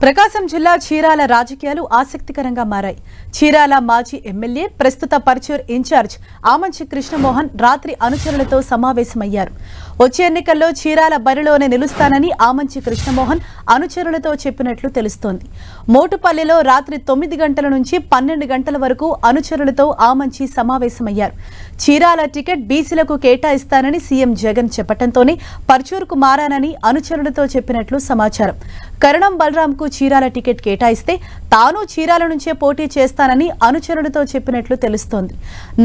ప్రకాశం జిల్లా చీరాల రాజకీయాలు ఆసక్తికరంగా మారాయి. చీరాల మాజీ ఎమ్మెల్యే ప్రస్తుత పర్చూర్ ఇన్ఛార్జ్ ఆమంచి కృష్ణమోహన్ రాత్రి అనుచరులతో సమావేశమయ్యారు. వచ్చే ఎన్నికల్లో చీరాల బరిలోనే నిలుస్తానని ఆమంచి కృష్ణమోహన్ అనుచరులతో చెప్పినట్లు తెలుస్తోంది. మోటుపల్లిలో రాత్రి 9 గంటల నుంచి 12 గంటల వరకు అనుచరులతో ఆమంచి సమావేశమయ్యారు. చీరాల టికెట్ బీసీలకు కేటాయిస్తానని సీఎం జగన్ చెప్పడంతోనే పర్చూర్కు మారానని అనుచరులతో చెప్పినట్లు సమాచారం. కరణం బలరాంకు చీరాల టికెట్ కేటాయిస్తే తాను చీరాల నుంచే పోటీ చేస్తానని అనుచరులతో చెప్పినట్లు తెలుస్తోంది.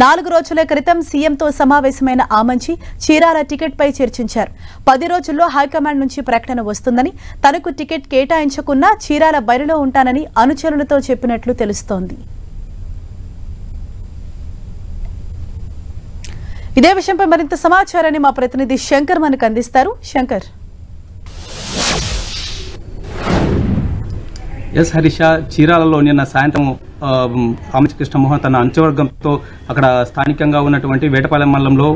4 రోజుల క్రితం సీఎంతో సమావేశమైన ఆమంచి చీరాల టికెట్ పై చర్చించారు. 10 రోజుల్లో హైకమాండ్ నుంచి ప్రకటన వస్తుందని, తనకు టికెట్ కేటాయించకున్నా చీరాల బరిలో ఉంటానని అనుచరులతో చెప్పినట్లు తెలుస్తోంది. ఇదే విషయంపై మరింత సమాచారాన్ని మా ప్రతినిధి శంకర్ మనకు అందిస్తారు. శంకర్. ఎస్ హరీష, చీరాలలో నిన్న సాయంత్రం ఆమంచి కృష్ణమోహన్ తన అంచవర్గంతో అక్కడ స్థానికంగా ఉన్నటువంటి వేటపాలెం మండలంలో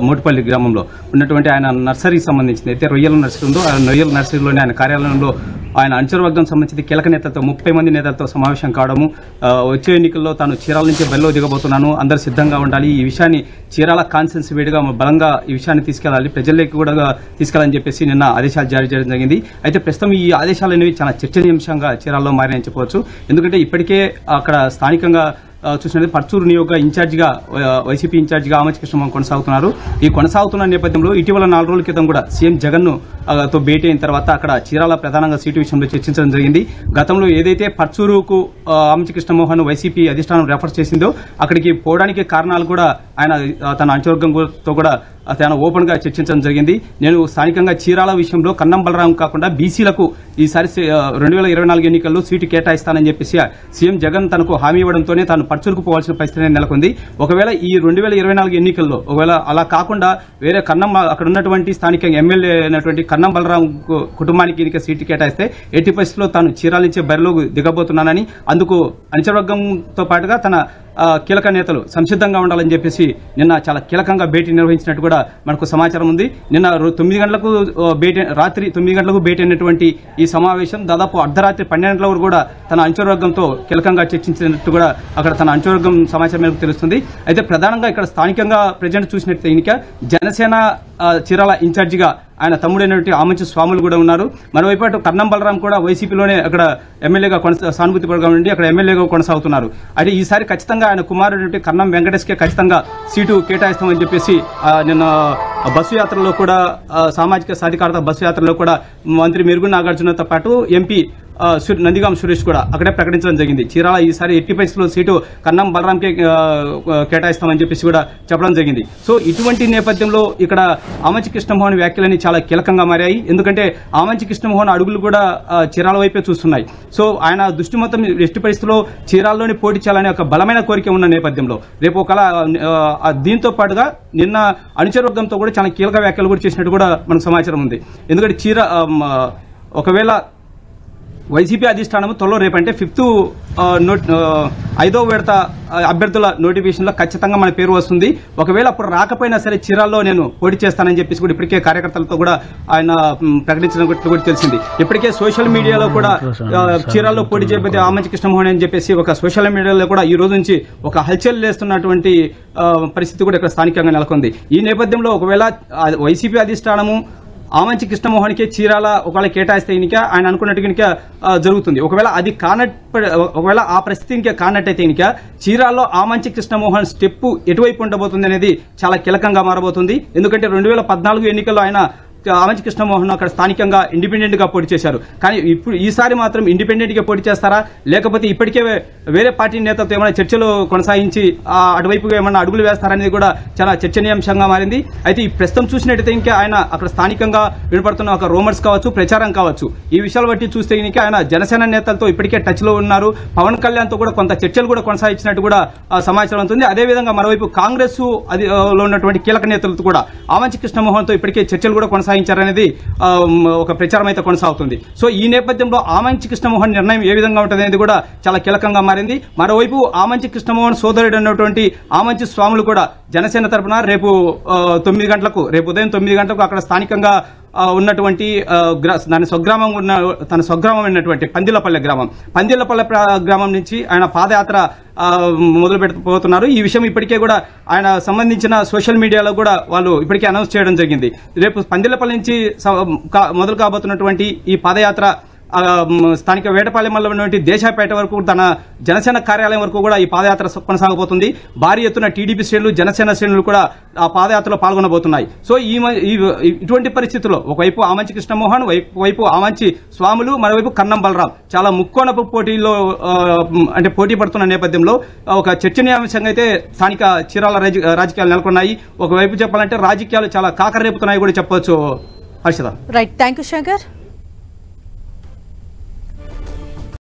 మోటుపల్లి గ్రామంలో ఉన్నటువంటి ఆయన నర్సరీకి సంబంధించింది అయితే రొయ్యల నర్సరీ ఉందో ఆ రొయ్యల నర్సరీలోని ఆయన కార్యాలయంలో ఆయన అంచవర్గం సంబంధించి కీలక నేతలతో 30 మంది నేతలతో సమావేశం కావడము, వచ్చే ఎన్నికల్లో తాను చీరాల నుంచి బరిలో దిగబోతున్నాను, అందరు సిద్ధంగా ఉండాలి, ఈ విషయాన్ని చీరాల కాన్సెన్స్ వేడిగా బలంగా ఈ విషయాన్ని తీసుకెళ్లాలి, ప్రజల్లోకి కూడా తీసుకెళ్లాలని చెప్పేసి నిన్న ఆదేశాలు జారీ చేయడం జరిగింది. అయితే ప్రస్తుతం ఈ ఆదేశాలు అనేవి చాలా చర్చనీయాంశంగా చీరాల్లో మారాయని చెప్పవచ్చు. ఎందుకంటే ఇప్పటికే అక్కడ స్థానికంగా చూసినట్టు పర్చూరు నియోజక ఇన్ఛార్జిగా వైసీపీ ఇన్ఛార్జిగా ఆమంచి కృష్ణమోహన్ కొనసాగుతున్నారు. ఈ కొనసాగుతున్న నేపథ్యంలో ఇటీవల 4 రోజుల క్రితం కూడా సీఎం జగన్ తో భేటీ అయిన తర్వాత అక్కడ చీరాల ప్రధానంగా సీటు విషయంలో చర్చించడం జరిగింది. గతంలో ఏదైతే పర్చూరుకు ఆమంచి కృష్ణమోహన్ వైసీపీ అధిష్టానం రెఫర్ చేసిందో అక్కడికి పోవడానికి కారణాలు కూడా ఆయన తన అంచవర్గంతో కూడా తన ఓపెన్ గా చర్చించడం జరిగింది. నేను స్థానికంగా చీరాల విషయంలో కన్నం బలరాం కాకుండా బీసీలకు ఈసారి 2024 ఎన్నికల్లో సీటు కేటాయిస్తానని చెప్పేసి సీఎం జగన్ తనకు హామీ ఇవ్వడంతోనే తాను పర్చూరుకు పోవాల్సిన పరిస్థితి నెలకొంది. ఒకవేళ ఈ 2024 ఎన్నికల్లో ఒకవేళ అలా కాకుండా వేరే కన్నం అక్కడ ఉన్నటువంటి స్థానిక ఎమ్మెల్యే అయినటువంటి కన్నం బలరాం కుటుంబానికి సీటు కేటాయిస్తే ఎట్టి పరిస్థితుల్లో తాను చీరాల నుంచి బరిలో దిగబోతున్నానని, అందుకు అంచవర్గంతో పాటుగా తన కీలక నేతలు సంసిద్ధంగా ఉండాలని చెప్పేసి నిన్న చాలా కీలకంగా భేటీ నిర్వహించినట్టు కూడా మనకు సమాచారం ఉంది. నిన్న రాత్రి 9 గంటలకు భేటీ అయినటువంటి ఈ సమావేశం దాదాపు అర్ధరాత్రి 12 గంటల వరకు కూడా తన అంచవర్గంతో కీలకంగా చర్చించినట్టు కూడా అక్కడ తన అంచవర్గం సమాచారం మేరకు తెలుస్తుంది. అయితే ప్రధానంగా ఇక్కడ స్థానికంగా ప్రజెంట్ చూసినట్టు ఎన్నిక జనసేన చీరాల ఇన్ఛార్జిగా ఆయన తమ్ముడైనటువంటి ఆమంచి స్వాములు కూడా ఉన్నారు. మరోవైపు అటు కన్నం బలరాం కూడా వైసీపీలోనే అక్కడ ఎమ్మెల్యేగా సానుభూతి పడగా ఉండి అక్కడ ఎమ్మెల్యేగా కొనసాగుతున్నారు. అయితే ఈసారి ఖచ్చితంగా ఆయన కుమారుడు కన్నం వెంకటేష్కే ఖచ్చితంగా సీటు కేటాయిస్తామని చెప్పేసి నిన్న బస్సు యాత్రలో కూడా సామాజిక సాధికారత బస్సు యాత్రలో కూడా మంత్రి మెరుగు నాగార్జునతో పాటు ఎంపీ నందిగాం సురేష్ కూడా అక్కడే ప్రకటించడం జరిగింది. చీరాల ఈసారి ఎట్టి పరిస్థితుల్లో సీటు కన్నం బలరాంకే కేటాయిస్తామని చెప్పేసి కూడా చెప్పడం జరిగింది. సో ఇటువంటి నేపథ్యంలో ఇక్కడ ఆమంచి కృష్ణమోహన్ వ్యాఖ్యలని చాలా కీలకంగా మారాయి. ఎందుకంటే ఆమంచి కృష్ణమోహన్ అడుగులు కూడా చీరాల వైపే చూస్తున్నాయి. సో ఆయన దృష్టి మొత్తం ఎట్టి పరిస్థితుల్లో చీరాల్లోనే పోటీ చేయాలనే ఒక బలమైన కోరిక ఉన్న నేపథ్యంలో రేపు ఒకలా దీంతో పాటుగా నిన్న అనుచరవర్గంతో కూడా చాలా కీలక వ్యాఖ్యలు కూడా చేసినట్టు కూడా మనకు సమాచారం ఉంది. ఎందుకంటే ఒకవేళ వైసీపీ అధిష్టానం త్వరలో రేపంటే 5వ విడత అభ్యర్థుల నోటిఫికేషన్లో ఖచ్చితంగా మన పేరు వస్తుంది. ఒకవేళ అప్పుడు రాకపోయినా సరే చీరాల్లో నేను పోటీ చేస్తానని చెప్పేసి కూడా ఇప్పటికే కార్యకర్తలతో కూడా ఆయన ప్రకటించినట్టు కూడా తెలిసింది. ఇప్పటికే సోషల్ మీడియాలో కూడా చీరాల్లో పోటీ చేయబోతే ఆమంచి కృష్ణమోహన్ అని చెప్పేసి ఒక సోషల్ మీడియాలో కూడా ఈ రోజు నుంచి ఒక హల్చల్ లేస్తున్నటువంటి పరిస్థితి కూడా ఇక్కడ స్థానికంగా నెలకొంది. ఈ నేపథ్యంలో ఒకవేళ వైసీపీ అధిష్టానము ఆమంచి కృష్ణమోహన్కే చీరాల ఒకవేళ కేటాయిస్తే ఇక ఆయన అనుకున్నట్టు కనుక జరుగుతుంది. ఒకవేళ ఆ పరిస్థితి ఇంకా కానట్టయితే ఇక చీరాల్లో ఆమంచి కృష్ణమోహన్ స్టెప్ ఎటువైపు ఉండబోతుంది అనేది చాలా కీలకంగా మారబోతుంది. ఎందుకంటే 2014 ఎన్నికల్లో ఆయన ఆమంచి కృష్ణమోహన్ అక్కడ స్థానికంగా ఇండిపెండెంట్ గా పోటీ చేశారు. కానీ ఇప్పుడు ఈసారి మాత్రం ఇండిపెండెంట్ గా పోటీ చేస్తారా, లేకపోతే ఇప్పటికే వేరే పార్టీ నేతలతో ఏమైనా చర్చలు కొనసాగించి అటువైపు ఏమైనా అడుగులు వేస్తారనేది కూడా చాలా చర్చనీయాంశంగా మారింది. అయితే ఈ ప్రస్తుతం చూసినట్టయితే ఇంకా ఆయన అక్కడ స్థానికంగా వినపడుతున్న ఒక రూమర్స్ కావచ్చు, ప్రచారం కావచ్చు, ఈ విషయాలు బట్టి చూస్తే ఇంకా ఆయన జనసేన నేతలతో ఇప్పటికే టచ్ లో ఉన్నారు. పవన్ కళ్యాణ్ తో కూడా కొంత చర్చలు కూడా కొనసాగించినట్టు కూడా సమాచారం ఉంటుంది. అదేవిధంగా మరోవైపు కాంగ్రెస్ లో ఉన్నటువంటి కీలక నేతలతో కూడా ఆమంచి కృష్ణమోహన్ తో ఇప్పటికే చర్చలు కూడా కొనసాగించారనేది ఒక ప్రచారం అయితే కొనసాగుతుంది. సో ఈ నేపథ్యంలో ఆమంచి కృష్ణమోహన్ నిర్ణయం ఏ విధంగా ఉంటుంది అనేది కూడా చాలా కీలకంగా మారింది. మరోవైపు ఆమంచి కృష్ణమోహన్ సోదరుడు అన్నటువంటి ఆమంచి స్వాములు కూడా జనసేన తరపున రేపు ఉదయం 9 గంటలకు అక్కడ స్థానికంగా ఉన్నటువంటి దాని స్వగ్రామం తన స్వగ్రామం అయినటువంటి పందిలపల్లె గ్రామం నుంచి ఆయన పాదయాత్ర మొదలు పెట్టబోతున్నారు. ఈ విషయం ఇప్పటికే కూడా ఆయన సంబంధించిన సోషల్ మీడియాలో కూడా వాళ్ళు ఇప్పటికే అనౌన్స్ చేయడం జరిగింది. రేపు పందిలపల్లి నుంచి మొదలు కాబోతున్నటువంటి ఈ పాదయాత్ర స్థానిక వేటపాలెంలో ఉన్నటువంటి దేశాపేట వరకు తన జనసేన కార్యాలయం వరకు కూడా ఈ పాదయాత్ర కొనసాగబోతుంది. భారీ ఎత్తున టీడీపీ శ్రేణులు, జనసేన శ్రేణులు కూడా ఆ పాదయాత్రలో పాల్గొనబోతున్నాయి. సో ఇటువంటి పరిస్థితుల్లో ఒకవైపు ఆమంచి కృష్ణమోహన్, ఒకవైపు ఆమంచి స్వాములు, మరోవైపు కన్నం బలరాం చాలా ముక్కోణపు పోటీలో అంటే పోటీ పడుతున్న నేపథ్యంలో ఒక చర్చనీయాంశంగా అయితే స్థానిక చీరాల రాజకీయాలు నెలకొన్నాయి. ఒకవైపు చెప్పాలంటే రాజకీయాలు చాలా కాకరేపుతున్నాయి కూడా చెప్పవచ్చు. Harshita. Right, thank you Shankar.